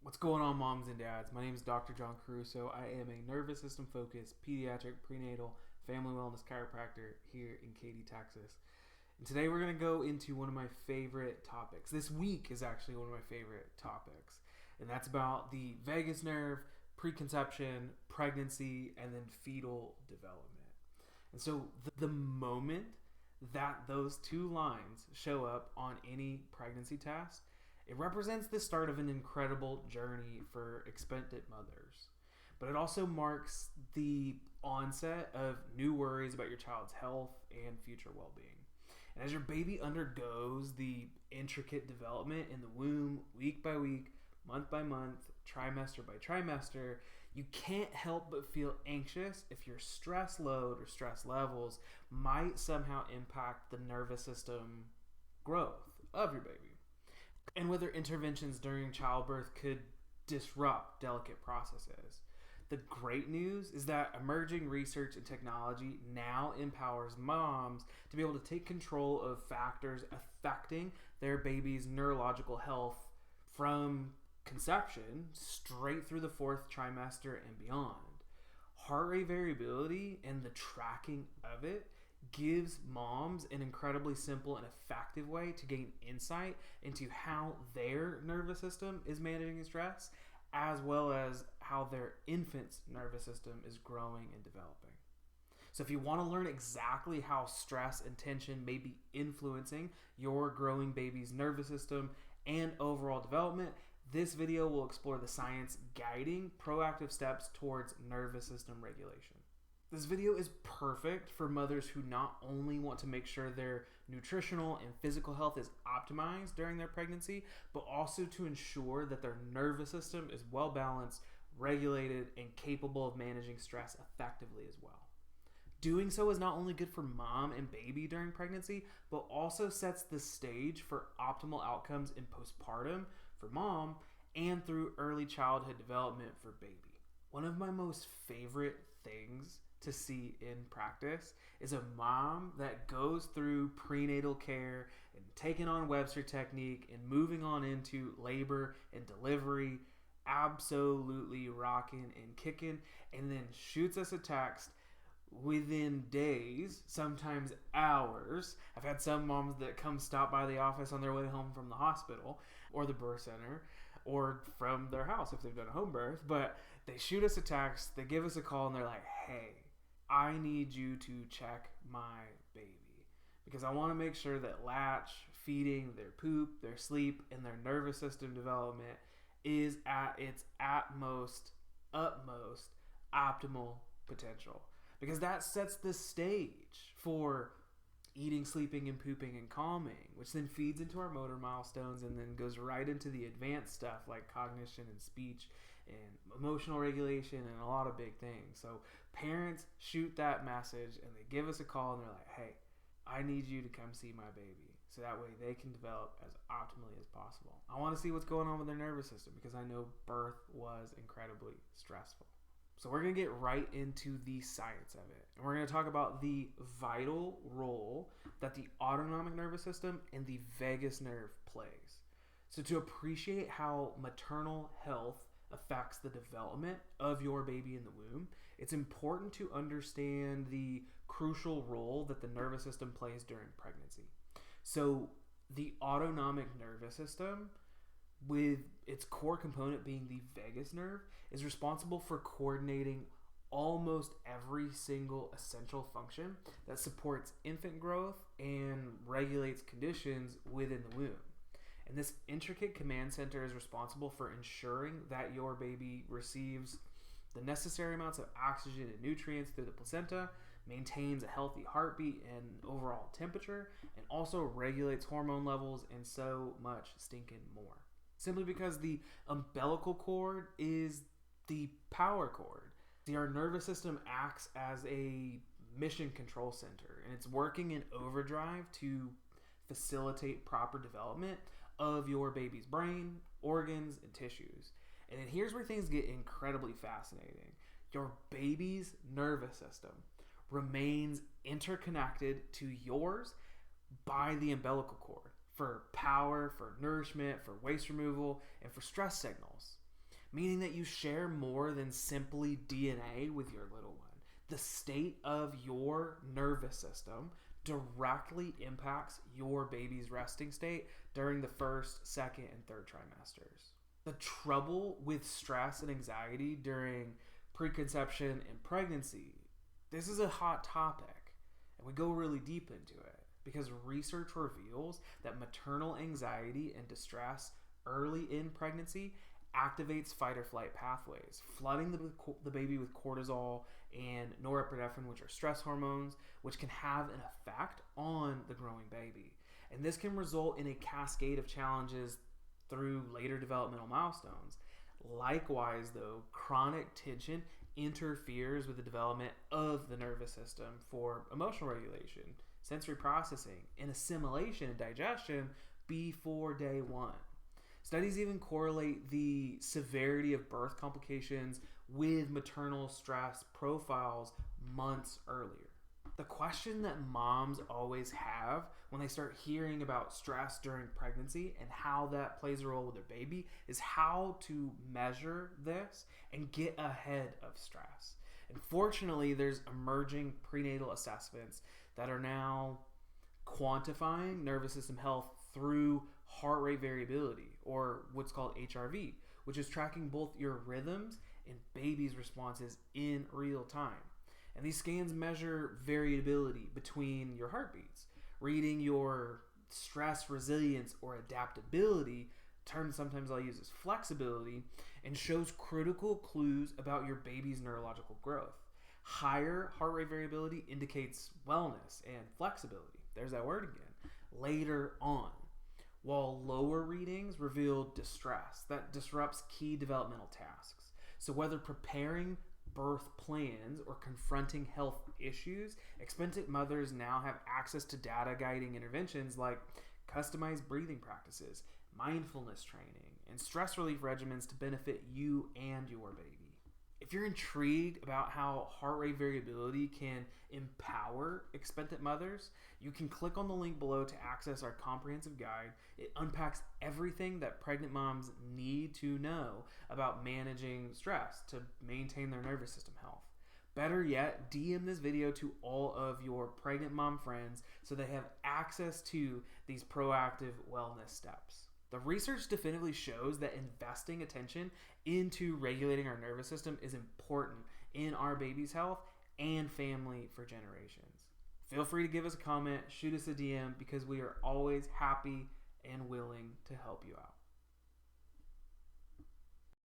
What's going on, moms and dads? My name is Dr. John Caruso. I am a nervous system focused pediatric prenatal family wellness chiropractor here in Katy, Texas. And today we're going to go into one of my favorite topics. This week is actually one of my favorite topics, and that's about the vagus nerve, preconception, pregnancy, and then fetal development. And so the moment that those two lines show up on any pregnancy test, it represents the start of an incredible journey for expectant mothers. But it also marks the onset of new worries about your child's health and future well-being. And as your baby undergoes the intricate development in the womb, week by week, month by month, trimester by trimester, you can't help but feel anxious if your stress load or stress levels might somehow impact the nervous system growth of your baby, and whether interventions during childbirth could disrupt delicate processes. The great news is that emerging research and technology now empowers moms to be able to take control of factors affecting their baby's neurological health from conception straight through the fourth trimester and beyond. Heart rate variability and the tracking of it gives moms an incredibly simple and effective way to gain insight into how their nervous system is managing stress, as well as how their infant's nervous system is growing and developing. So if you want to learn exactly how stress and tension may be influencing your growing baby's nervous system and overall development, this video will explore the science guiding proactive steps towards nervous system regulation. This video is perfect for mothers who not only want to make sure their nutritional and physical health is optimized during their pregnancy, but also to ensure that their nervous system is well balanced, regulated, and capable of managing stress effectively as well. Doing so is not only good for mom and baby during pregnancy, but also sets the stage for optimal outcomes in postpartum for mom and through early childhood development for baby. One of my most favorite things to see in practice is a mom that goes through prenatal care and taking on Webster technique and moving on into labor and delivery, absolutely rocking and kicking, and then shoots us a text within days, sometimes hours. I've had some moms that come stop by the office on their way home from the hospital or the birth center or from their house if they've done a home birth, but they shoot us a text, they give us a call, and they're like, hey, I need you to check my baby because I want to make sure that latch, feeding, their poop, their sleep, and their nervous system development is at its utmost optimal potential, because that sets the stage for eating, sleeping, and pooping and calming, which then feeds into our motor milestones and then goes right into the advanced stuff like cognition and speech and emotional regulation and a lot of big things. So parents shoot that message and they give us a call and they're like, hey, I need you to come see my baby so that way they can develop as optimally as possible. I want to see what's going on with their nervous system because I know birth was incredibly stressful. So we're going to get right into the science of it. And we're going to talk about the vital role that the autonomic nervous system and the vagus nerve plays. So to appreciate how maternal health affects the development of your baby in the womb, it's important to understand the crucial role that the nervous system plays during pregnancy. So the autonomic nervous system, with its core component being the vagus nerve, is responsible for coordinating almost every single essential function that supports infant growth and regulates conditions within the womb. And this intricate command center is responsible for ensuring that your baby receives the necessary amounts of oxygen and nutrients through the placenta, maintains a healthy heartbeat and overall temperature, and also regulates hormone levels and so much stinking more. Simply because the umbilical cord is the power cord. See, our nervous system acts as a mission control center, and it's working in overdrive to facilitate proper development of your baby's brain, organs, and tissues. And then here's where things get incredibly fascinating. Your baby's nervous system remains interconnected to yours by the umbilical cord for power, for nourishment, for waste removal, and for stress signals. meaning that you share more than simply DNA with your little one. The state of your nervous system directly impacts your baby's resting state during the first, second, and third trimesters. The trouble with stress and anxiety during preconception and pregnancy, this is a hot topic, and we go really deep into it because research reveals that maternal anxiety and distress early in pregnancy activates fight or flight pathways, flooding the baby with cortisol and norepinephrine, which are stress hormones, which can have an effect on the growing baby. And this can result in a cascade of challenges through later developmental milestones. Likewise, though, chronic tension interferes with the development of the nervous system for emotional regulation, sensory processing, and assimilation and digestion before day one. Studies even correlate the severity of birth complications with maternal stress profiles months earlier. The question that moms always have when they start hearing about stress during pregnancy and how that plays a role with their baby is how to measure this and get ahead of stress. And fortunately, there's emerging prenatal assessments that are now quantifying nervous system health through heart rate variability, or what's called HRV, which is tracking both your rhythms and baby's responses in real time. And these scans measure variability between your heartbeats, reading your stress resilience or adaptability, term sometimes I'll use as flexibility, and shows critical clues about your baby's neurological growth. Higher heart rate variability indicates wellness and flexibility. There's that word again. Later on, while lower readings reveal distress that disrupts key developmental tasks. So whether preparing birth plans or confronting health issues, expectant mothers now have access to data guiding interventions like customized breathing practices, mindfulness training, and stress relief regimens to benefit you and your baby. If you're intrigued about how heart rate variability can empower expectant mothers, you can click on the link below to access our comprehensive guide. It unpacks everything that pregnant moms need to know about managing stress to maintain their nervous system health. Better yet, DM this video to all of your pregnant mom friends so they have access to these proactive wellness steps. The research definitively shows that investing attention into regulating our nervous system is important in our baby's health and family for generations. Feel free to give us a comment, shoot us a DM, because we are always happy and willing to help you out.